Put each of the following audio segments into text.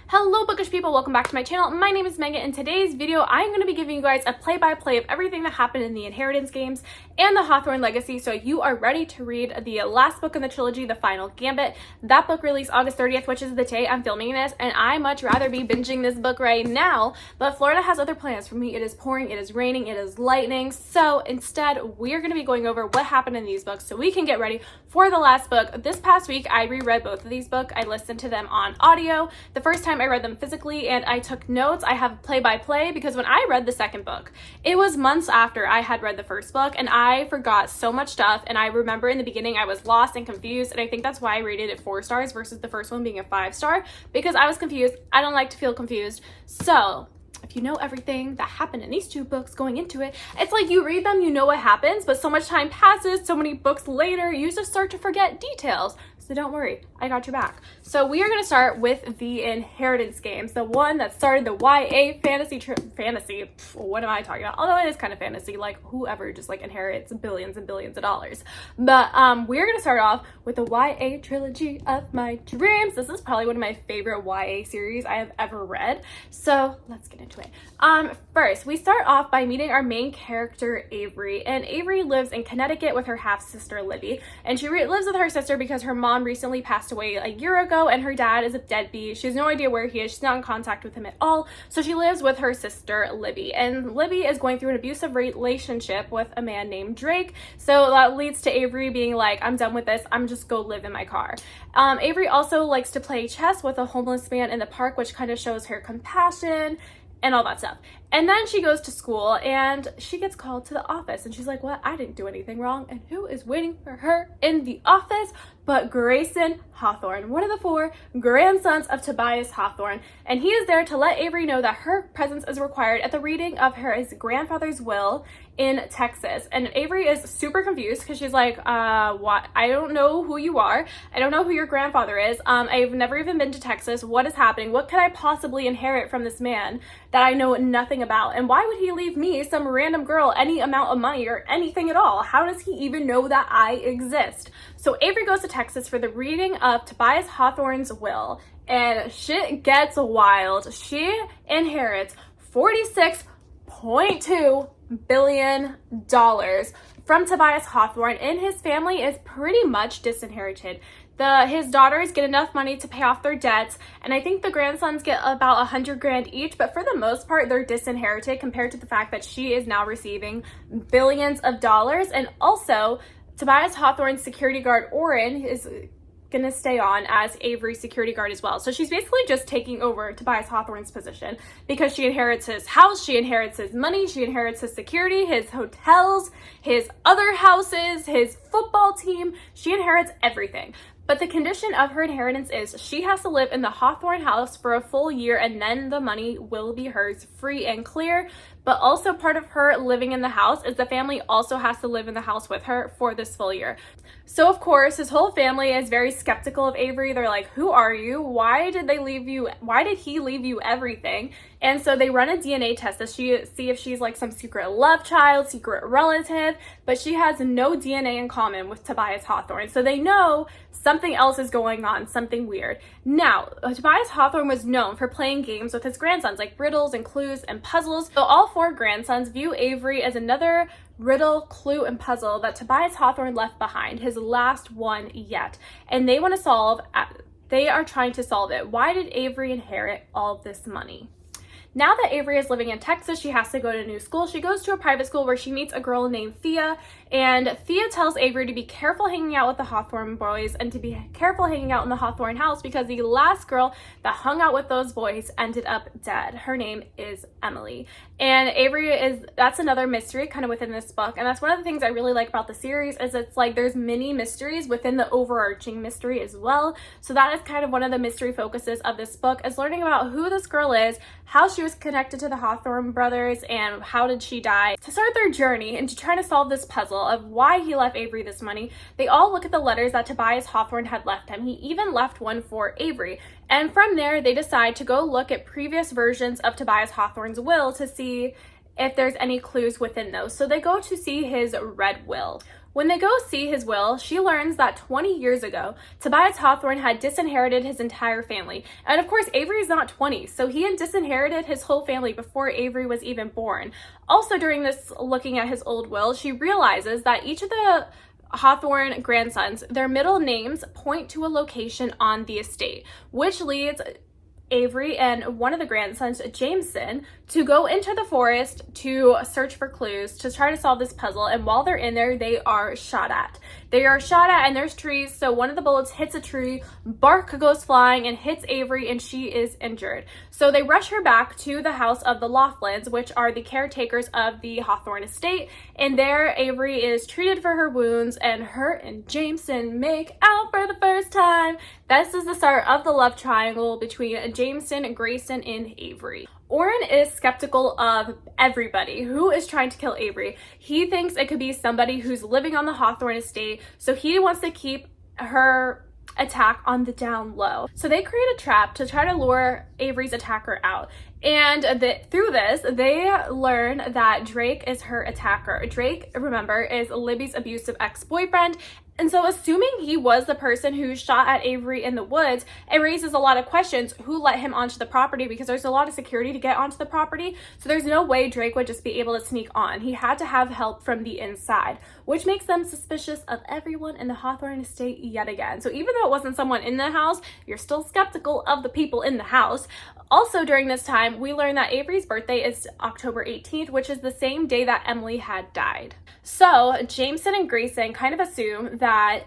Hello bookish people, welcome back to my channel. My name is Megan. In today's video, I'm going to be giving you guys a play-by-play of everything that happened in the Inheritance games and the Hawthorne Legacy, so you are ready to read the last book in the trilogy, the Final Gambit. That book released August 30th, which is the day I'm filming this, and I much rather be binging this book right now, but Florida has other plans for me. It is pouring, it is raining, it is lightning, so instead we're going to be going over what happened in these books so we can get ready for the last book. This past week, I reread both of these books. I listened to them on audio. The first time I read them physically and I took notes. I have play-by-play because when I read the second book, it was months after I had read the first book and I forgot so much stuff, and I remember in the beginning I was lost and confused, and I think that's why I rated it 4 stars versus the first one being a 5-star, because I was confused. I don't like to feel confused. So if you know everything that happened in these two books going into it, it's like you read them, you know what happens, but so much time passes, so many books later, you just start to forget details. So don't worry, I got your back. So we are going to start with the Inheritance games, the one that started the YA fantasy. What am I talking about? Although it is kind of fantasy, like whoever just like inherits billions and billions of dollars. But we're going to start off with the YA trilogy of my dreams. This is probably one of my favorite YA series I have ever read. So let's get into it. First, we start off by meeting our main character, Avery. And Avery lives in Connecticut with her half-sister, Libby. And she lives with her sister because her mom recently passed away a year ago and her dad is a deadbeat. She has no idea where he is. She's not in contact with him at all. So she lives with her sister, Libby. And Libby is going through an abusive relationship with a man named Drake. So that leads to Avery being like, I'm done with this. I'm just go live in my car. Avery also likes to play chess with a homeless man in the park, which kind of shows her compassion and all that stuff. And then she goes to school and she gets called to the office and she's like, what? I didn't do anything wrong. And who is waiting for her in the office but Grayson Hawthorne, one of the 4 grandsons of Tobias Hawthorne. And he is there to let Avery know that her presence is required at the reading of his grandfather's will in Texas. And Avery is super confused because she's like, what? I don't know who you are. I don't know who your grandfather is. I've never even been to Texas. What is happening? What could I possibly inherit from this man that I know nothing about? And why would he leave me, some random girl, any amount of money or anything at all? How does he even know that I exist? So Avery goes to Texas for the reading of Tobias Hawthorne's will, and shit gets wild. She inherits $46.2 billion from Tobias Hawthorne, and his family is pretty much disinherited. His daughters get enough money to pay off their debts, and I think the grandsons get about 100 grand each, but for the most part, they're disinherited compared to the fact that she is now receiving billions of dollars. And also, Tobias Hawthorne's security guard, Orrin, is gonna stay on as Avery's security guard as well. So she's basically just taking over Tobias Hawthorne's position because she inherits his house, she inherits his money, she inherits his security, his hotels, his other houses, his football team. She inherits everything. But the condition of her inheritance is she has to live in the Hawthorne house for a full year, and then the money will be hers free and clear. But also part of her living in the house is the family also has to live in the house with her for this full year. So of course, his whole family is very skeptical of Avery. They're like, who are you? Why did they leave you? Why did he leave you everything? And so they run a DNA test to see if she's like some secret love child, secret relative, but she has no DNA in common with Tobias Hawthorne. So they know something else is going on, something weird. Now, Tobias Hawthorne was known for playing games with his grandsons, like riddles and clues and puzzles. So all 4 grandsons view Avery as another riddle, clue, and puzzle that Tobias Hawthorne left behind, his last one yet. And they want to solve, they are trying to solve it. Why did Avery inherit all this money? Now that Avery is living in Texas, she has to go to a new school. She goes to a private school where she meets a girl named Thea, and Thea tells Avery to be careful hanging out with the Hawthorne boys and to be careful hanging out in the Hawthorne house because the last girl that hung out with those boys ended up dead. Her name is Emily. And Avery that's another mystery kind of within this book, and that's one of the things I really like about the series is it's like there's mini mysteries within the overarching mystery as well. So that is kind of one of the mystery focuses of this book, is learning about who this girl is, how she was connected to the Hawthorne brothers, and how did she die. To start their journey into trying to solve this puzzle of why he left Avery this money, they all look at the letters that Tobias Hawthorne had left him. He even left one for Avery. And from there, they decide to go look at previous versions of Tobias Hawthorne's will to see if there's any clues within those. So they go to see his red will. When they go see his will, she learns that 20 years ago, Tobias Hawthorne had disinherited his entire family. And of course, Avery's not 20, so he had disinherited his whole family before Avery was even born. Also, during this looking at his old will, she realizes that each of the Hawthorne grandsons, their middle names point to a location on the estate, which leads Avery and one of the grandsons, Jameson, to go into the forest to search for clues to try to solve this puzzle. And while they're in there, they are shot at. And there's trees, so one of the bullets hits a tree, bark goes flying and hits Avery, and she is injured. So they rush her back to the house of the Loftlins, which are the caretakers of the Hawthorne estate, and there Avery is treated for her wounds, and her and Jameson make out for the first time. This is the start of the love triangle between Jameson, Grayson, and Avery. Oren is skeptical of everybody who is trying to kill Avery. He thinks it could be somebody who's living on the Hawthorne estate, so he wants to keep her attack on the down low. So they create a trap to try to lure Avery's attacker out. And through this, they learn that Drake is her attacker. Drake, remember, is Libby's abusive ex-boyfriend. And so assuming he was the person who shot at Avery in the woods, it raises a lot of questions. Who let him onto the property? Because there's a lot of security to get onto the property. So there's no way Drake would just be able to sneak on. He had to have help from the inside, which makes them suspicious of everyone in the Hawthorne estate yet again. So even though it wasn't someone in the house, you're still skeptical of the people in the house. Also during this time, we learn that Avery's birthday is October 18th, which is the same day that Emily had died. So Jameson and Grayson kind of assume that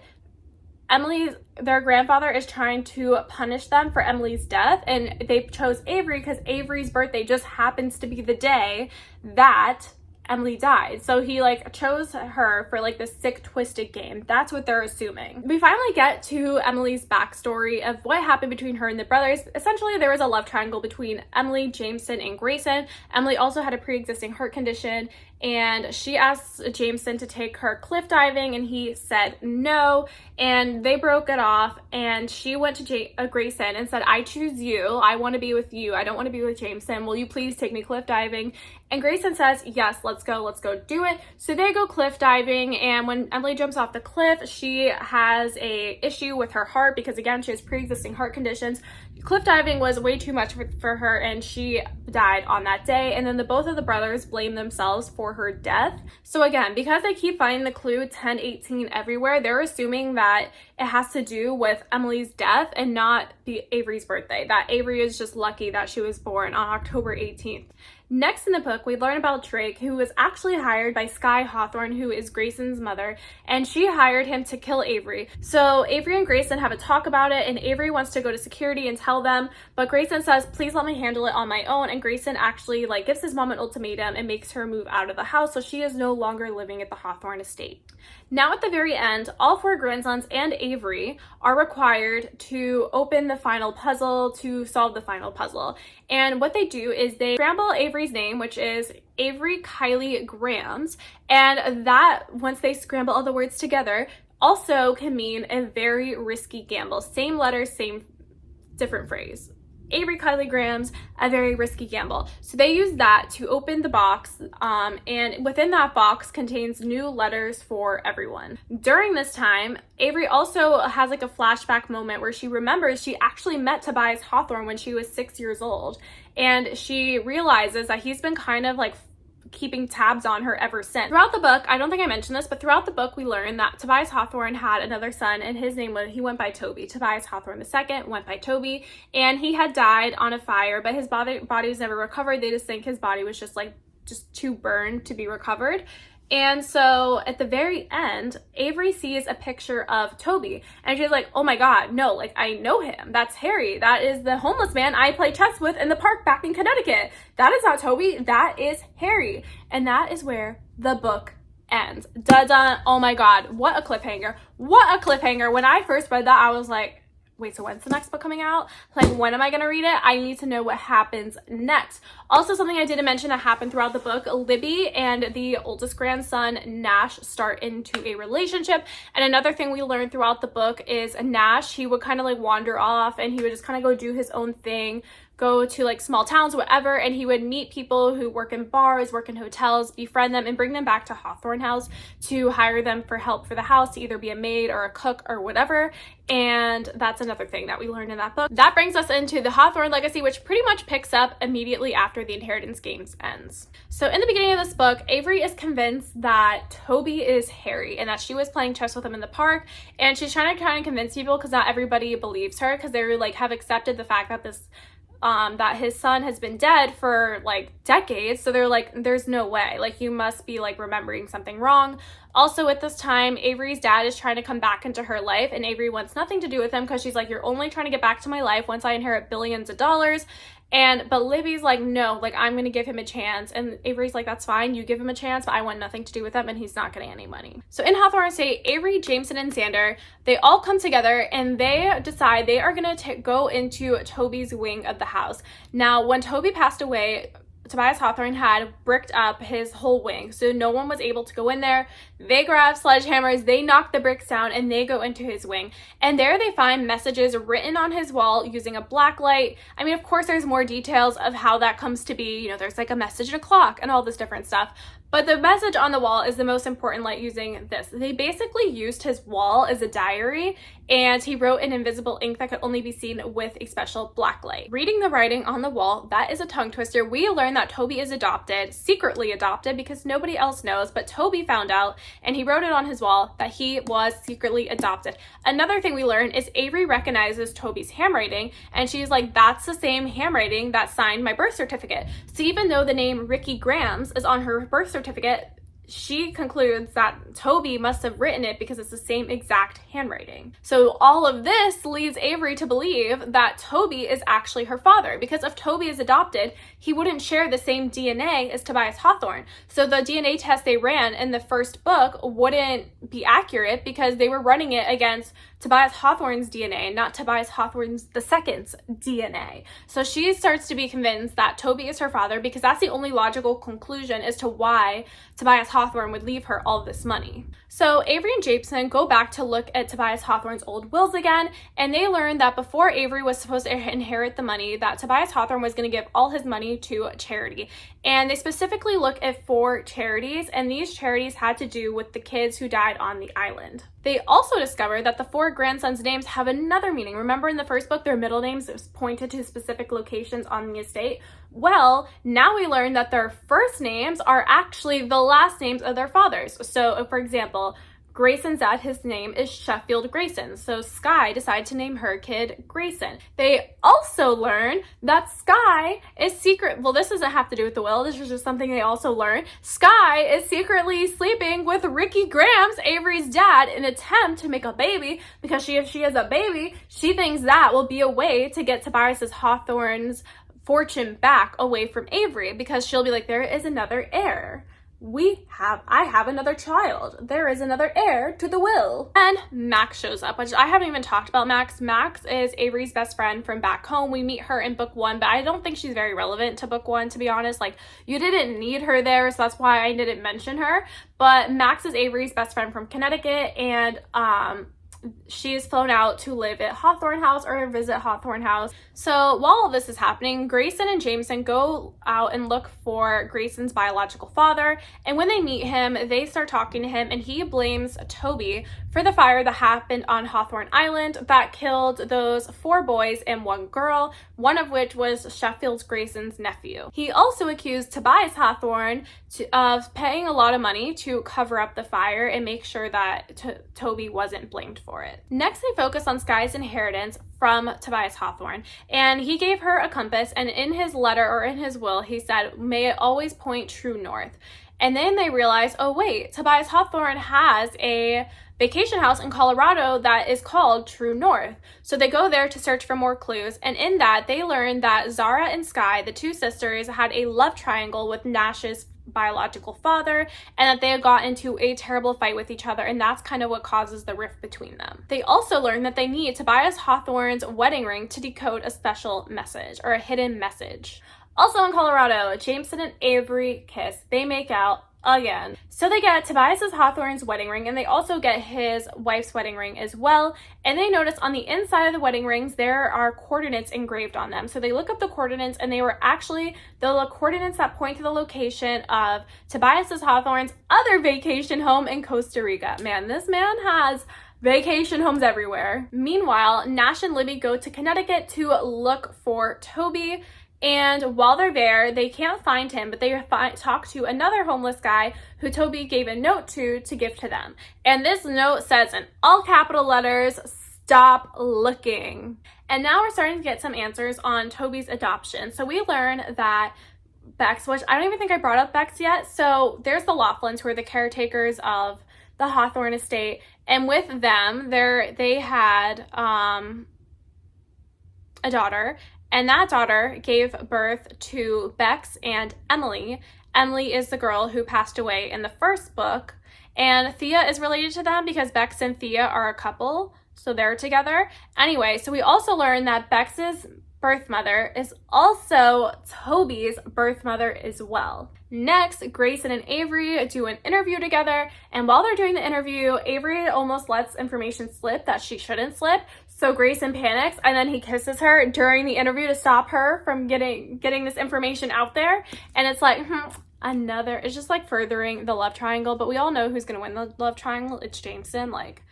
their grandfather is trying to punish them for Emily's death, and they chose Avery because Avery's birthday just happens to be the day that Emily died. So he chose her for this sick, twisted game. That's what they're assuming. We finally get to Emily's backstory of what happened between her and the brothers. Essentially, there was a love triangle between Emily, Jameson, and Grayson. Emily also had a pre-existing heart condition, and she asked Jameson to take her cliff diving, and he said no, and they broke it off, and she went to Grayson and said, I choose you. I want to be with you. I don't want to be with Jameson. Will you please take me cliff diving? And Grayson says, yes, let's go do it. So they go cliff diving, and when Emily jumps off the cliff, she has a issue with her heart because, again, she has pre-existing heart conditions. Cliff diving was way too much for her, and she died on that day. And then both of the brothers blame themselves for her death. So again, because they keep finding the clue 1018 everywhere, they're assuming that it has to do with Emily's death and not Avery's birthday, that Avery is just lucky that she was born on October 18th. Next in the book, we learn about Drake, who was actually hired by Sky Hawthorne, who is Grayson's mother, and she hired him to kill Avery. So Avery and Grayson have a talk about it, and Avery wants to go to security and tell them, but Grayson says, please let me handle it on my own, and Grayson actually gives his mom an ultimatum and makes her move out of the house, so she is no longer living at the Hawthorne estate. Now at the very end, all four grandsons and Avery are required to open the final puzzle to solve the final puzzle. And what they do is they scramble Avery's name, which is Avery Kylie Grams, and that, once they scramble all the words together, also can mean a very risky gamble. Same letters, same different phrase. Avery Kylie Grams, a very risky gamble. So they use that to open the box, and within that box contains new letters for everyone. During this time, Avery also has a flashback moment where she remembers she actually met Tobias Hawthorne when she was 6 years old, and she realizes that he's been kind of keeping tabs on her ever since. Throughout the book, I don't think I mentioned this, but throughout the book we learn that Tobias Hawthorne had another son, and his name he went by Toby. Tobias Hawthorne II went by Toby, and he had died on a fire, but his body was never recovered. They just think his body was just too burned to be recovered. And so at the very end, Avery sees a picture of Toby, and she's like, oh my god, no, I know him. That's Harry. That is the homeless man I play chess with in the park back in Connecticut. That is not Toby. That is Harry. And that is where the book ends. Dun-dun. Oh my god, what a cliffhanger. What a cliffhanger. When I first read that, I was like, wait, so when's the next book coming out? When am I going to read it? I need to know what happens next. Also, something I didn't mention that happened throughout the book, Libby and the oldest grandson, Nash, start into a relationship. And another thing we learned throughout the book is Nash, he would kind of wander off, and he would just kind of go do his own thing go to like small towns, whatever, and he would meet people who work in bars, work in hotels, befriend them, and bring them back to Hawthorne House to hire them for help for the house, to either be a maid or a cook or whatever. And that's another thing that we learned in that book. That brings us into the Hawthorne Legacy, which pretty much picks up immediately after the Inheritance Games ends. So in the beginning of this book, Avery is convinced that Toby is Harry and that she was playing chess with him in the park, and she's trying to convince people because not everybody believes her, because they like have accepted the fact that this that his son has been dead for like decades, so they're like, there's no way, like you must be like remembering something wrong. Also at this time, Avery's dad is trying to come back into her life, and Avery wants nothing to do with him because she's like, you're only trying to get back to my life once I inherit billions of dollars. But Libby's like, no, like I'm gonna give him a chance, and Avery's like, that's fine, you give him a chance, but I want nothing to do with him, and he's not getting any money. So in Hawthorne Estate, Avery, Jameson, and Xander, they all come together and they decide they are gonna go into Toby's wing of the house. Now, when Toby passed away, Tobias Hawthorne had bricked up his whole wing, so no one was able to go in there. They grab sledgehammers, they knock the bricks down, and they go into his wing. And there they find messages written on his wall using a black light. I mean, of course, there's more details of how that comes to be. You know, there's like a message and a clock and all this different stuff. But the message on the wall is the most important light using this. They basically used his wall as a diary, and he wrote in invisible ink that could only be seen with a special black light. Reading the writing on the wall, that is a tongue twister. We learn that Toby is adopted, secretly adopted, because nobody else knows, but Toby found out, and he wrote it on his wall that he was secretly adopted. Another thing we learn is Avery recognizes Toby's handwriting, and she's like, that's the same handwriting that signed my birth certificate. So even though the name Ricky Grams is on her birth certificate, she concludes that Toby must have written it because it's the same exact handwriting. So all of this leads Avery to believe that Toby is actually her father, because if Toby is adopted, he wouldn't share the same DNA as Tobias Hawthorne. So the DNA test they ran in the first book wouldn't be accurate because they were running it against Tobias Hawthorne's DNA, not Tobias Hawthorne's II's DNA. So she starts to be convinced that Toby is her father because that's the only logical conclusion as to why Tobias Hawthorne would leave her all this money. So Avery and Jameson go back to look at Tobias Hawthorne's old wills again, and they learn that before Avery was supposed to inherit the money, that Tobias Hawthorne was going to give all his money to charity. And they specifically look at 4 charities, and these charities had to do with the kids who died on the island. They also discover that the 4 grandsons' names have another meaning. Remember in the first book, their middle names pointed to specific locations on the estate? Well, now we learn that their first names are actually the last names of their fathers. So, for example, Grayson's dad, his name is Sheffield Grayson, so Sky decided to name her kid Grayson. They also learn that Sky is this doesn't have to do with the will, this is just something they also learn. Sky is secretly sleeping with Ricky Grams, Avery's dad, in an attempt to make a baby, because if she has a baby, she thinks that will be a way to get Tobias Hawthorne's fortune back away from Avery, because she'll be like, there is another heir. I have another child. There is another heir to the will. And Max shows up, which I haven't even talked about Max. Max is Avery's best friend from back home. We meet her in book 1, but I don't think she's very relevant to book 1, to be honest. Like, you didn't need her there, so that's why I didn't mention her. But Max is Avery's best friend from Connecticut, and she is flown out to live at Hawthorne House or visit Hawthorne House. So while all this is happening, Grayson and Jameson go out and look for Grayson's biological father. And when they meet him, they start talking to him, and he blames Toby for the fire that happened on Hawthorne Island that killed those 4 boys and 1 girl, one of which was Sheffield Grayson's nephew. He also accused Tobias Hawthorne of paying a lot of money to cover up the fire and make sure that Toby wasn't blamed for it. Next, they focus on Sky's inheritance from Tobias Hawthorne, and he gave her a compass, and in his letter or in his will, he said, may it always point true north. And then they realize, oh wait, Tobias Hawthorne has a vacation house in Colorado that is called True North. So they go there to search for more clues, and in that they learn that Zara and Sky, the 2 sisters, had a love triangle with Nash's biological father, and that they had got into a terrible fight with each other, and that's kind of what causes the rift between them. They also learn that they need Tobias Hawthorne's wedding ring to decode a special message or a hidden message. Also in Colorado, Jameson and Avery kiss. They make out. again. So they get Tobias's Hawthorne's wedding ring, and they also get his wife's wedding ring as well. And they notice on the inside of the wedding rings, there are coordinates engraved on them. So they look up the coordinates, and they were actually the coordinates that point to the location of Tobias's Hawthorne's other vacation home in Costa Rica. Man, this man has vacation homes everywhere. Meanwhile, Nash and Libby go to Connecticut to look for Toby. And while they're there, they can't find him, but they talk to another homeless guy who Toby gave a note to give to them. And this note says in all capital letters, "Stop looking." And now we're starting to get some answers on Toby's adoption. So we learn that Bex, which I don't even think I brought up Bex yet. So there's the Laughlins, who are the caretakers of the Hawthorne estate. And with them, they had a daughter. And that daughter gave birth to Bex and Emily. Emily is the girl who passed away in the first book. And Thea is related to them because Bex and Thea are a couple. So they're together. Anyway, so we also learned that Bex's birth mother is also Toby's birth mother as well. Next, Grayson and Avery do an interview together, and while they're doing the interview, Avery almost lets information slip that she shouldn't slip. So Grayson panics, and then he kisses her during the interview to stop her from getting this information out there. And it's like, it's just like furthering the love triangle. But we all know who's gonna win the love triangle. It's Jameson. Like,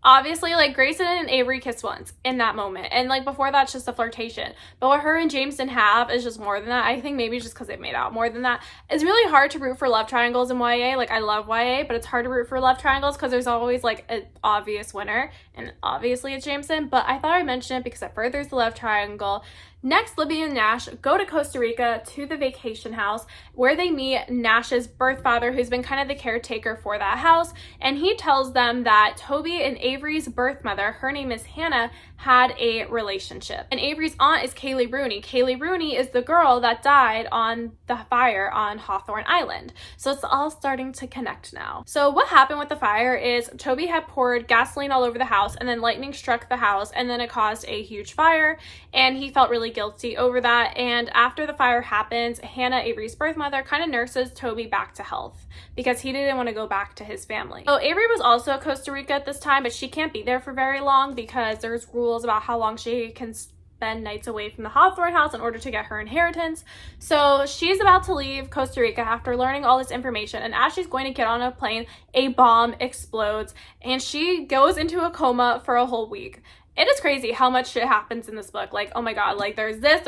obviously, like, Grayson and Avery kiss once in that moment. And, like, before that's just a flirtation. But what her and Jameson have is just more than that. I think maybe just because they've made out more than that. It's really hard to root for love triangles in YA. Like, I love YA, but it's hard to root for love triangles because there's always, like, an obvious winner. And obviously it's Jameson. But I thought I'd mention it because it furthers the love triangle. Next, Libby and Nash go to Costa Rica to the vacation house where they meet Nash's birth father, who's been kind of the caretaker for that house. And he tells them that Toby and Avery's birth mother, her name is Hannah, had a relationship. And Avery's aunt is Kaylee Rooney. Kaylee Rooney is the girl that died on the fire on Hawthorne Island. So it's all starting to connect now. So what happened with the fire is Toby had poured gasoline all over the house, and then lightning struck the house, and then it caused a huge fire, and he felt really guilty over that. And after the fire happens, Hannah, Avery's birth mother, kind of nurses Toby back to health because he didn't want to go back to his family. So Avery was also at Costa Rica at this time, but she can't be there for very long because there's rules about how long she can spend nights away from the Hawthorne house in order to get her inheritance. So she's about to leave Costa Rica after learning all this information, and as she's going to get on a plane, a bomb explodes and she goes into a coma for a whole week. It is crazy how much shit happens in this book. Like, oh my god, like there's this,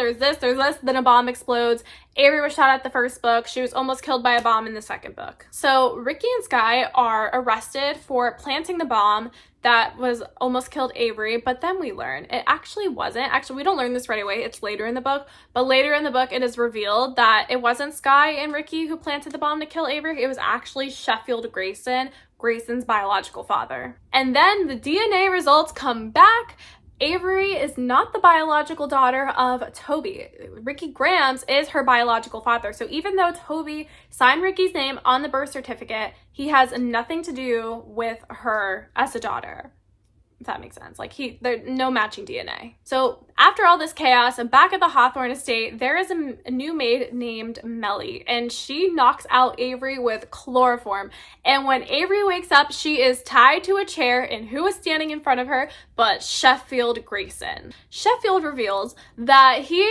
then a bomb explodes. Avery was shot at the first book. She was almost killed by a bomb in the second book. So Ricky and Skye are arrested for planting the bomb that was almost killed Avery, but then we learn it actually wasn't. Actually, we don't learn this right away. It's later in the book, but later in the book it is revealed that it wasn't Skye and Ricky who planted the bomb to kill Avery. It was actually Sheffield Grayson, Grayson's biological father. And then the DNA results come back. Avery is not the biological daughter of Toby. Ricky Grams is her biological father. So even though Toby signed Ricky's name on the birth certificate, he has nothing to do with her as a daughter. If that makes sense. Like, there's no matching DNA. So after all this chaos, and back at the Hawthorne estate, there is a new maid named Melly, and she knocks out Avery with chloroform. And when Avery wakes up, she is tied to a chair, and who is standing in front of her but Sheffield Grayson. Sheffield reveals that he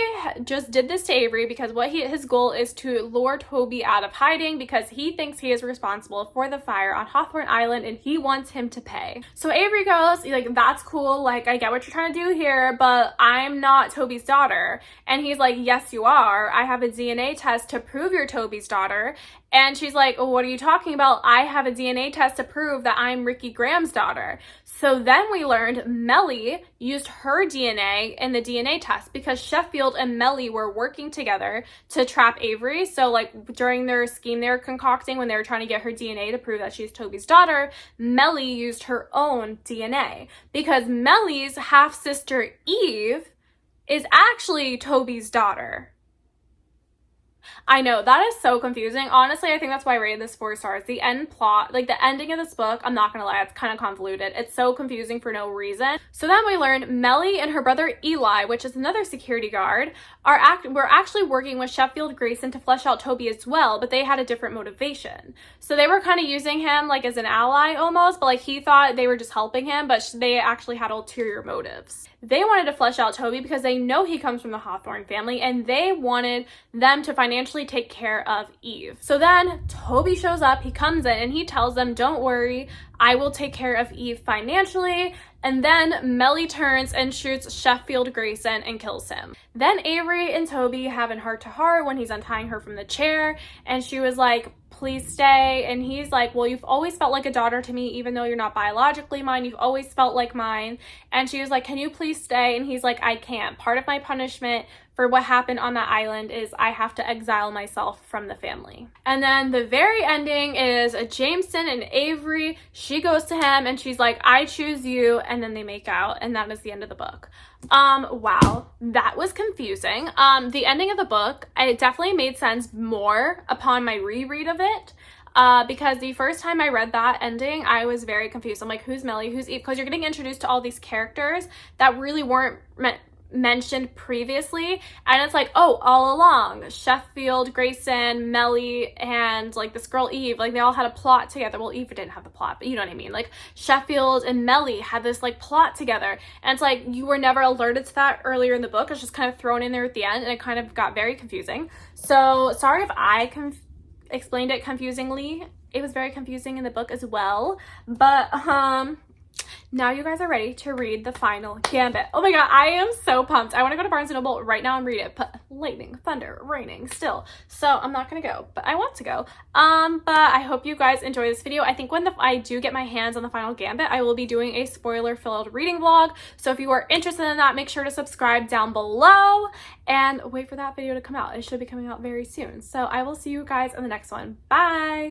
just did this to Avery because his goal is to lure Toby out of hiding because he thinks he is responsible for the fire on Hawthorne Island and he wants him to pay. So Avery goes, like, that's cool, like, I get what you're trying to do here, but I'm not Toby's daughter. And he's like, yes, you are. I have a DNA test to prove you're Toby's daughter. And she's like, oh, what are you talking about? I have a DNA test to prove that I'm Ricky Graham's daughter. So then we learned Melly used her DNA in the DNA test because Sheffield and Melly were working together to trap Avery. So, like, during their scheme they were concocting when they were trying to get her DNA to prove that she's Toby's daughter, Melly used her own DNA because Melly's half-sister Eve is actually Toby's daughter. I know, that is so confusing. Honestly, I think that's why I rated this 4 stars. The end plot, like the ending of this book, I'm not gonna lie, it's kind of convoluted. It's so confusing for no reason. So then we learn Melly and her brother Eli, which is another security guard, were actually working with Sheffield Grayson to flesh out Toby as well, but they had a different motivation. So they were kind of using him like as an ally almost, but like he thought they were just helping him, but they actually had ulterior motives. They wanted to flesh out Toby because they know he comes from the Hawthorne family and they wanted them to financially take care of Eve. So then Toby shows up, he comes in and he tells them, don't worry, I will take care of Eve financially. And then Melly turns and shoots Sheffield Grayson and kills him. Then Avery and Toby have a heart-to-heart when he's untying her from the chair, and she was like, please stay. And he's like, well, you've always felt like a daughter to me, even though you're not biologically mine, you've always felt like mine. And she was like, can you please stay? And he's like, I can't. Part of my punishment for what happened on that island is I have to exile myself from the family. And then the very ending is Jameson and Avery. She goes to him and she's like, I choose you. And then they make out, and that is the end of the book. Wow, that was confusing. The ending of the book, it definitely made sense more upon my reread of it. Because the first time I read that ending, I was very confused. I'm like, who's Melly, who's Eve? Because you're getting introduced to all these characters that really weren't mentioned previously, and it's like, oh, all along Sheffield, Grayson, Melly, and like this girl Eve, like they all had a plot together. Well, Eve didn't have the plot, but you know what I mean. Like Sheffield and Melly had this like plot together, and it's like you were never alerted to that earlier in the book. It's just kind of thrown in there at the end, and it kind of got very confusing. So sorry if I explained it confusingly. It was very confusing in the book as well, but now you guys are ready to read the Final Gambit. Oh my god, I am so pumped. I want to go to Barnes & Noble right now and read it, but lightning, thunder, raining still. So I'm not going to go, but I want to go. But I hope you guys enjoy this video. I think when I do get my hands on the Final Gambit, I will be doing a spoiler-filled reading vlog. So if you are interested in that, make sure to subscribe down below and wait for that video to come out. It should be coming out very soon. So I will see you guys in the next one. Bye!